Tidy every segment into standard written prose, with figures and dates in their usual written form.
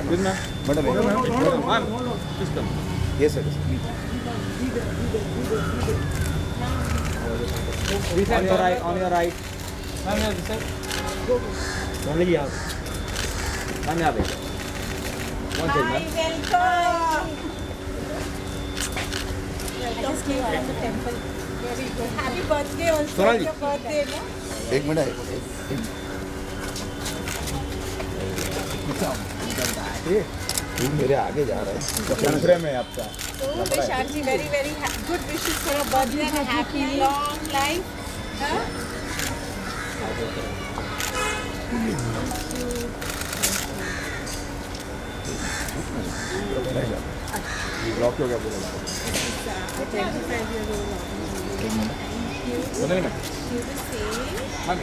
Good ma'am. Madam, Ma'am, please come. yes sir. On your right, on your right. Ma'am, here, this side. Only here. Ma'am, here. One second, ma'am. Welcome. I just came from the temple. Very good. Happy birthday also. Sonali. Your birthday, no? एक minute है. तू मेरे आगे जा रहा है. Instagram है आपका. So, Vishal ji, very, very good wishes for your birthday and a happy long life. Huh? Block हो गया पूरा. 25 years old. सुनिए ना. You the same. Ma'am.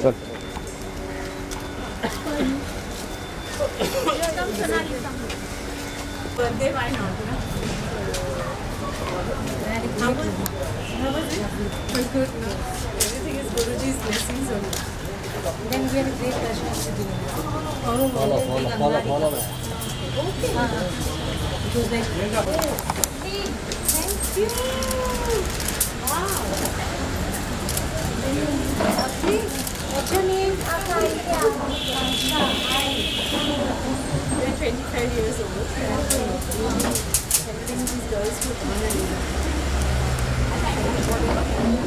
चल. Birthday, why not? How was it? Was good, no? Everything is Guruji's blessings only. Then we had a great pleasure of sitting. Follow. Okay. It was like, hey, thank you. Wow. What's your name? They're 25 years old. Helping these girls to honor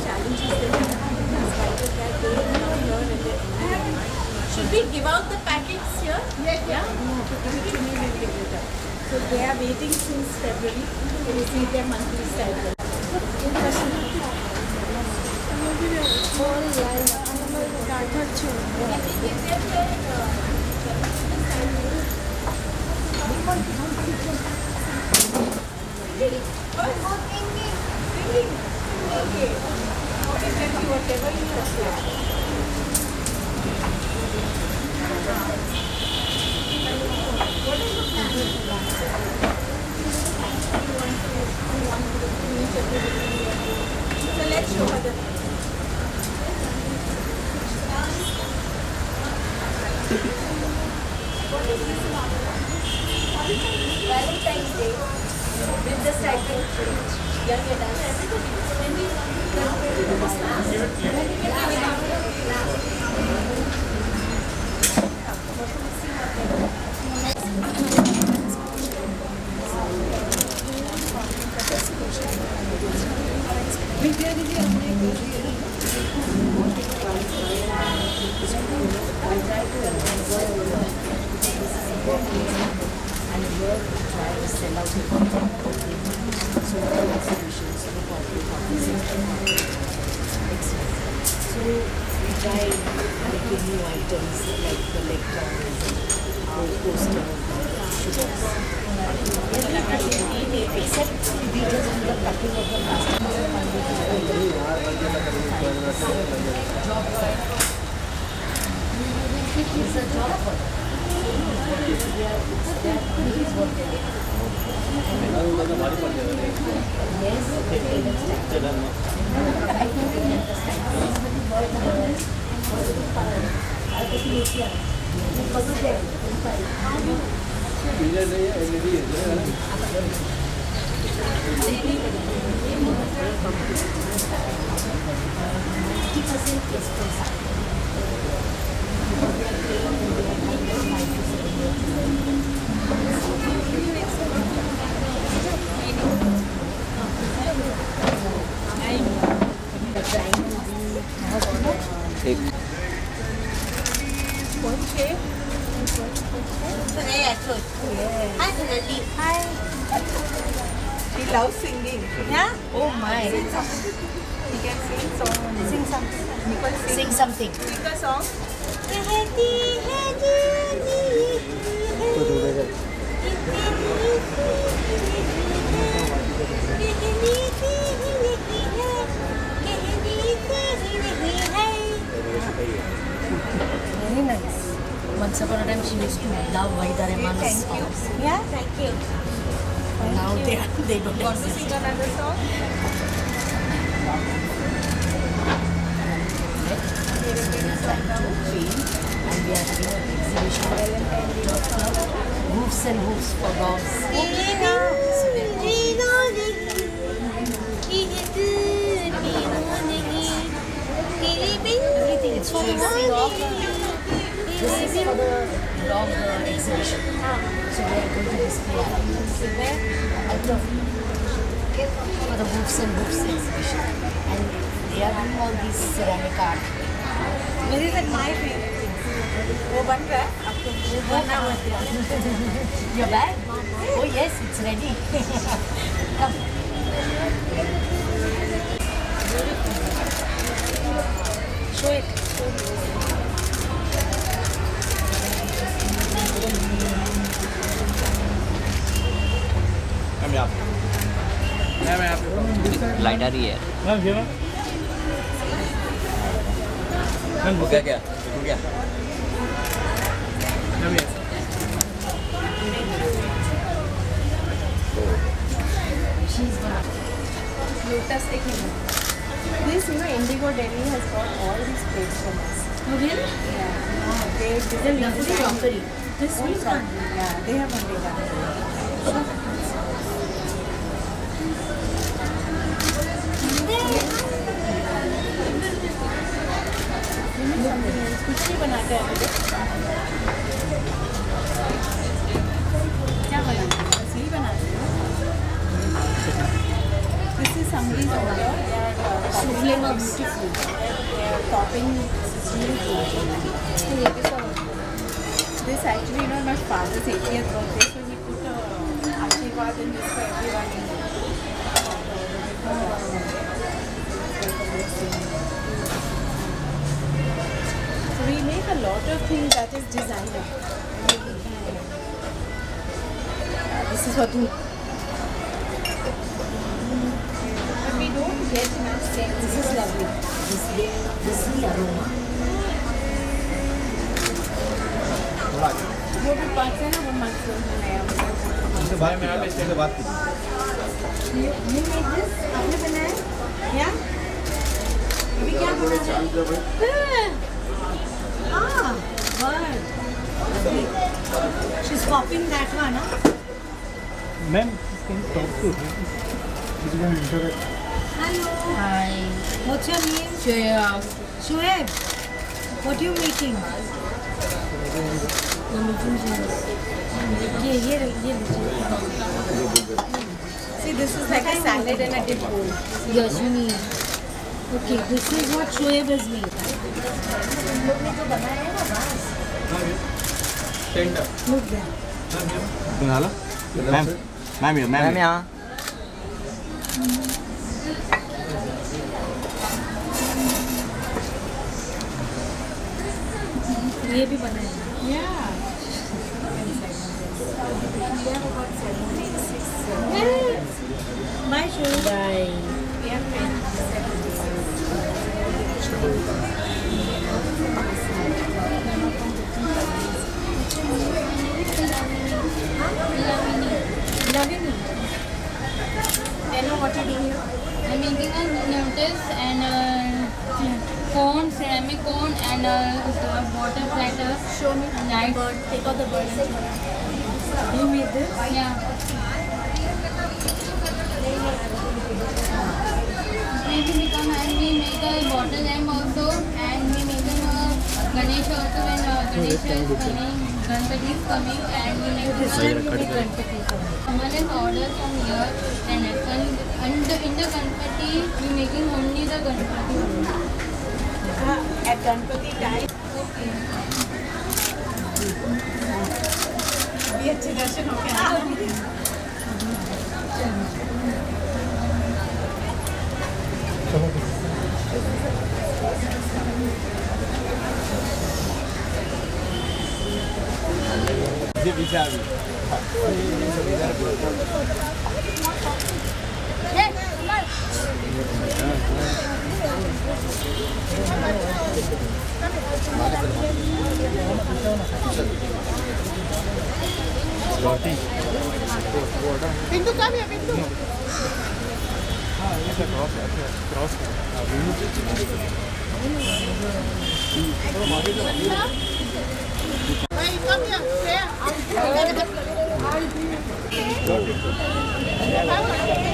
challenges they have. In spite of that, they come here and they honor. Should we give out the packets here? Yeah? Give it to me and we'll give it up. So they are waiting since February to receive their monthly stipend. Okay, thank you, whatever you have said. What is the plan? So let's show her the Valentine's Day with the stipend. Yeah, we are done. And here we try to sell out the content. So the exhibitions, the coffee, so we try making new items like the lectures, posters, sugars. Except we just do the cutting of the plastic. It's a job for them. Hi. He loves singing. Yeah? Oh my. He can sing songs. Sing something. Nicole sing something. Sing a song. Very nice. Once upon a time she used to love Wahida Rehman's songs. Yeah, thank you. Now they don't Want to sing another song? designed to paint, and we are having an exhibition of roofs and hoofs for dogs. So everything, it's facing off. This is for the dog exhibition. So we are going to display items at the for the hoofs and hoofs exhibition, and they are doing all these ceramic art. This is my favorite thing. वो बन रहा है आपको वो बनना मत Your bag? Oh yes, it's ready. Come. Show it. Light आ रही है हो गया क्या हो गया Lotus technique. This, Indigo Delhi has got all these plates from us. Oh really? Yeah. They Lovely crockery. This sweet one. Yeah, they have only done. कुछ नहीं बनाते हैं मुझे क्या बनाते हैं बस यही बनाते हैं This is somebody's order. Souffle mugs. They are topping this actually, my father's 80th birthday, so he put Ashirwad in this for everyone. So we make a lot of things that is designer. This is what we. But we don't get much sales. This is lovely. This is the aroma. वो भी बात है ना वो mushroom बनाया इनके बारे में आप इससे बात कीजिए You make this? आपने बनाया? क्या? अभी क्या बना रहे हैं? Ah, bird. She's popping that one, huh? Ma'am can you talk to her? She's going to interact. Hello. Hi. What's your name? Shoaib. Shoaib. What are you making? I'm making juice. ये See, this is like a salad in a dip bowl. Yes, you need. Okay, this is what Shoaib has made. Look there. बना लो ma'am यहाँ ये भी बनाया है. Yeah. We have about 76. Bye, Shoaib. Bye. We have 27. Lavini. Tell her what you do here. I'm making a notice and cone, ceramic cone and water platter. Show me. Nice. Bird. Take out the bird. You made this? Yeah. Maybe become and we make a bottle lamp also and we make a Ganesh also when Ganesh is coming, Ganpati is coming and we make This time you make Ganpati. someone has orders from here and in the Ganpati we making only the Ganpati only. At Ganpati time. अभी अच्छे दर्शन हो गए पीछे आ गई पिंटू कब है Pintu cross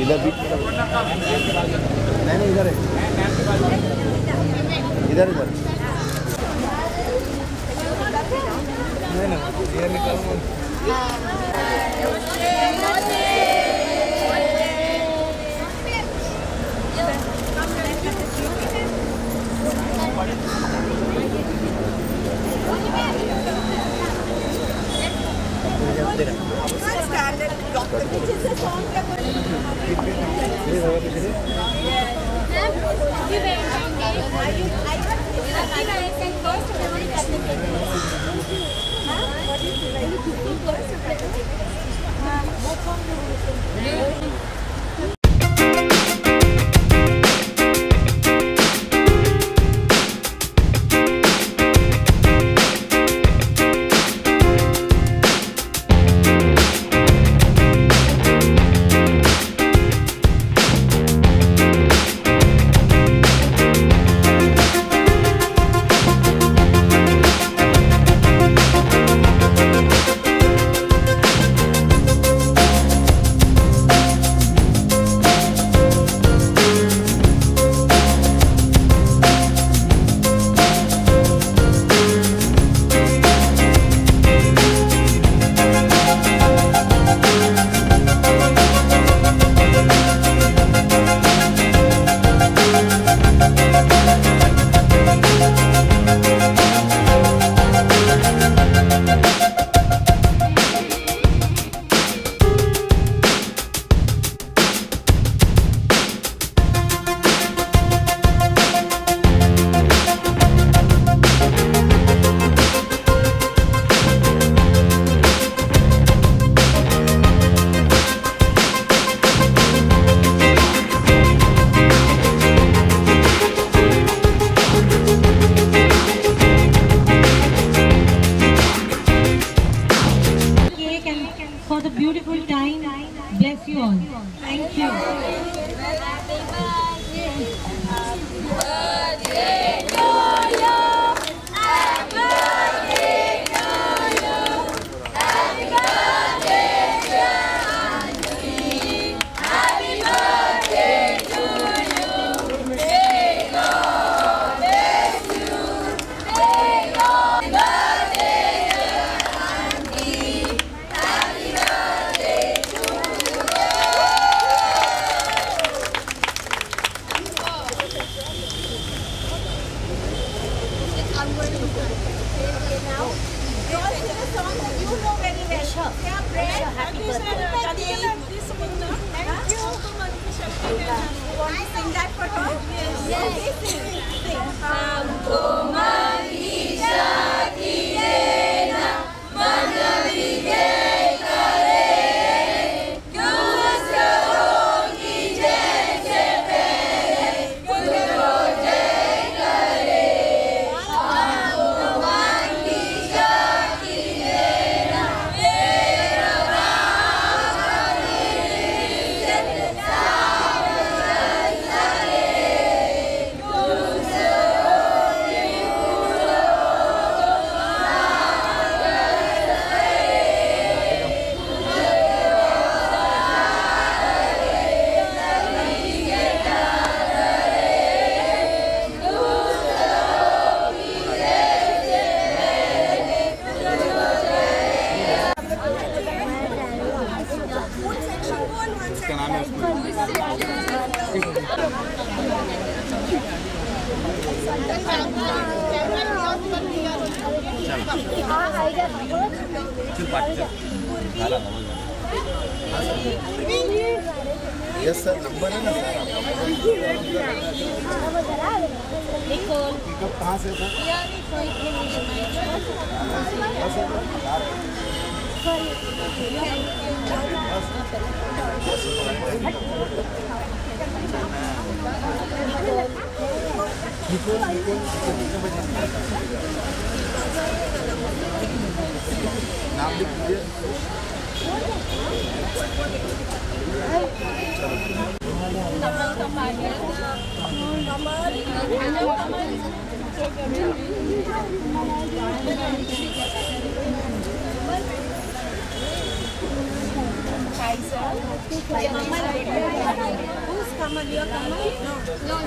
इधर बीच में नहीं इधर है इधर इधर नहीं ना ये निकाल for the beautiful time. Bless you all. Thank you. Yes sir number है ना सर कहाँ से नाम लिख दीजिए Who's Kamal? Your Kamal? No.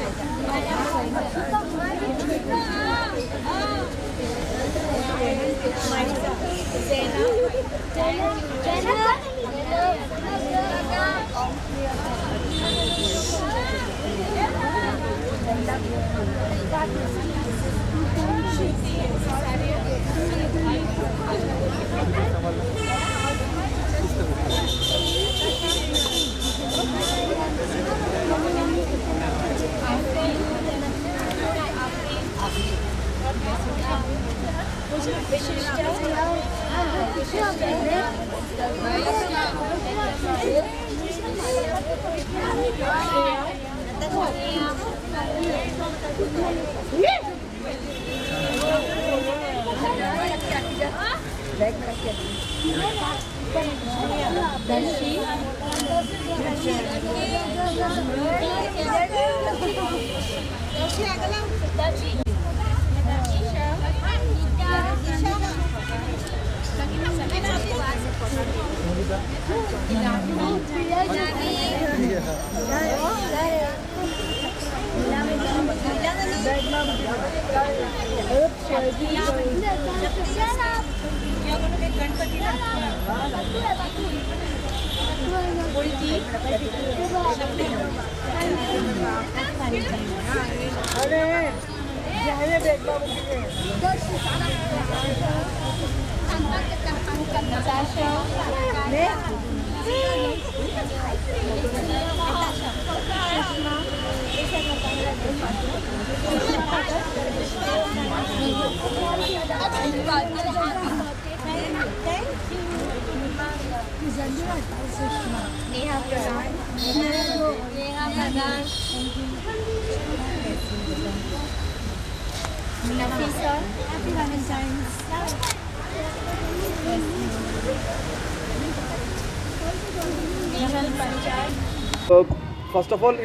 First of all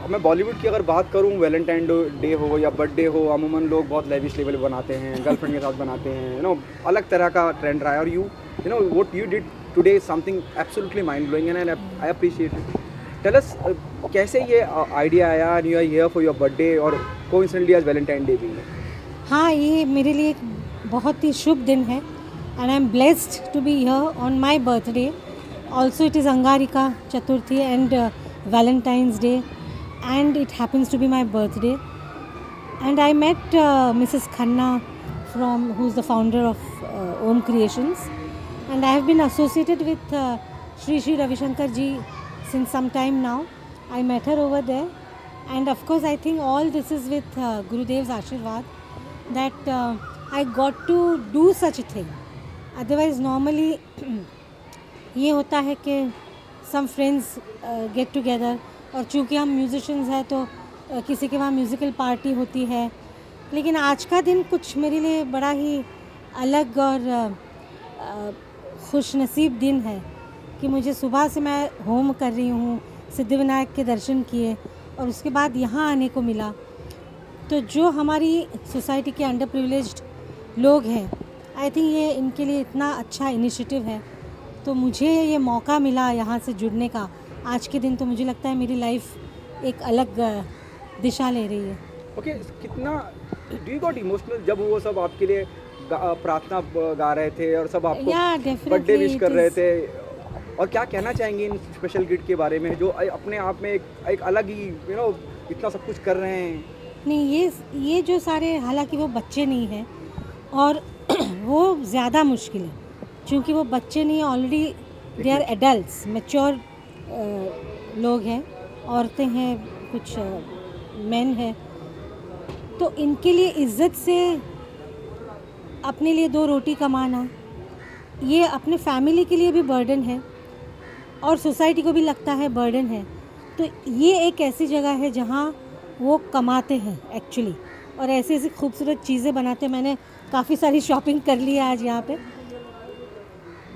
मैं बॉलीवुड की अगर बात करूँ, वैलेंटाइन डे हो या बर्थडे हो, अमूमन लोग बहुत लेविश लेवल बनाते हैं, गर्लफ्रेंड के साथ बनाते हैं, अलग तरह का ट्रेंड रहा है। और what you did today is something absolutely mind blowing and I appreciate it. Tell us कैसे ये आइडिया आया, you are here for your birthday और कोइंसिडेंटली आज वैलेंटाइन डे भी है। हाँ, ये मेरे लिए एक बहुत ही शुभ दिन है and I am blessed to be here on my birthday. Also it is Angarika Chaturthi and Valentine's Day, and it happens to be my birthday. And I met Mrs. Khanna who's the founder of Om Creations, and I have been associated with Shri Ravi Shankar ji since some time now. I met her over there, and of course I think all this is with Gurudev's Ashirwad that I got to do such a thing. Otherwise normally ये होता है कि some friends get together, और चूँकि हम musicians हैं तो किसी के वहाँ म्यूज़िकल पार्टी होती है। लेकिन आज का दिन कुछ मेरे लिए बड़ा ही अलग और खुशनसीब दिन है कि मुझे सुबह से मैं होम कर रही हूँ, सिद्धिविनायक के दर्शन किए और उसके बाद यहाँ आने को मिला। तो जो हमारी सोसाइटी के अंडर प्रिविलेज्ड लोग हैं, आई थिंक ये इनके लिए इतना अच्छा इनिशिएटिव है। तो मुझे ये मौका मिला यहाँ से जुड़ने का आज के दिन, तो मुझे लगता है मेरी लाइफ एक अलग दिशा ले रही है। ओके, कितना डू यू गॉट इमोशनल जब वो सब आपके लिए प्रार्थना गा रहे थे और सब आपको बर्थडे विश कर रहे थे, और क्या कहना चाहेंगे इन स्पेशल किड के बारे में जो अपने आप में एक अलग ही इतना सब कुछ कर रहे हैं? नहीं, ये जो सारे, हालांकि वो बच्चे नहीं हैं और वो ज़्यादा मुश्किल है क्योंकि वो बच्चे नहीं, already they are adults, mature लोग हैं, औरतें हैं, कुछ मेन हैं। तो इनके लिए इज़्ज़त से अपने लिए 2 रोटी कमाना, ये अपने फैमिली के लिए भी बर्डन है और सोसाइटी को भी लगता है बर्डन है। तो ये एक ऐसी जगह है जहाँ वो कमाते हैं एक्चुअली, और ऐसी ऐसी खूबसूरत चीज़ें बनाते हैं। मैंने काफ़ी सारी शॉपिंग कर ली है आज यहाँ पे।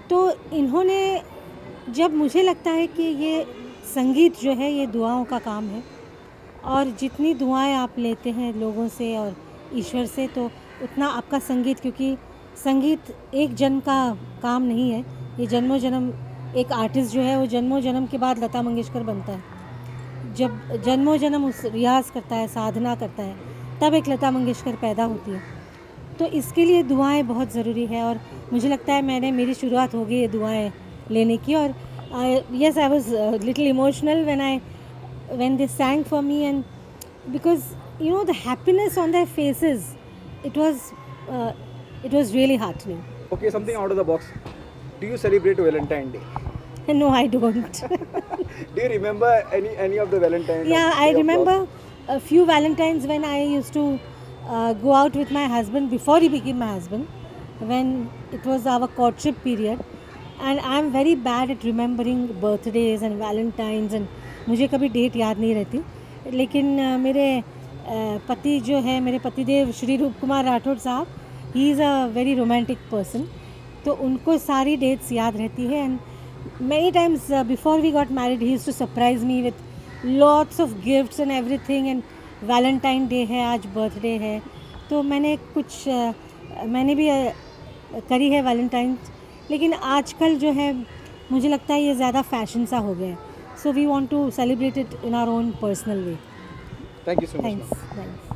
तो इन्होंने, जब मुझे लगता है कि ये संगीत जो है ये दुआओं का काम है, और जितनी दुआएं आप लेते हैं लोगों से और ईश्वर से, तो उतना आपका संगीत, क्योंकि संगीत एक जन का काम नहीं है, ये जन्मों जन्म, एक आर्टिस्ट जो है वो जन्मों जन्म के बाद लता मंगेशकर बनता है। जब जन्मों जन्म उस रियाज़ करता है, साधना करता है, तब एक लता मंगेशकर पैदा होती है। तो इसके लिए दुआएं बहुत ज़रूरी है, और मुझे लगता है मेरी शुरुआत हो गई है दुआएं लेने की। और yes, I was little emotional when they sang for me, and because you know the happiness on their faces, it was really heartening. Okay, something out of the box. Do you celebrate Valentine Day? No, I don't. Do you remember any of the Valentine? Yeah, Day I of remember love? a few Valentines when I used to go out with my husband before he became my husband, when it was our courtship period. And I am very bad at remembering birthdays and Valentines, and मुझे कभी date याद नहीं रहती। लेकिन मेरे पति जो है, मेरे पतिदेव श्री रूप कुमार राठौड़ साहब, he is a very romantic person, तो उनको सारी डेट्स याद रहती है। And many times before we got married, he used to surprise me with lots of gifts and everything, and Valentine Day है, आज बर्थडे है, तो मैंने भी करी है वैलेंटाइंस। लेकिन आजकल जो है मुझे लगता है ये ज़्यादा फैशन सा हो गया है, so we want to celebrate it in our own personal way. Thank you so much. Thanks.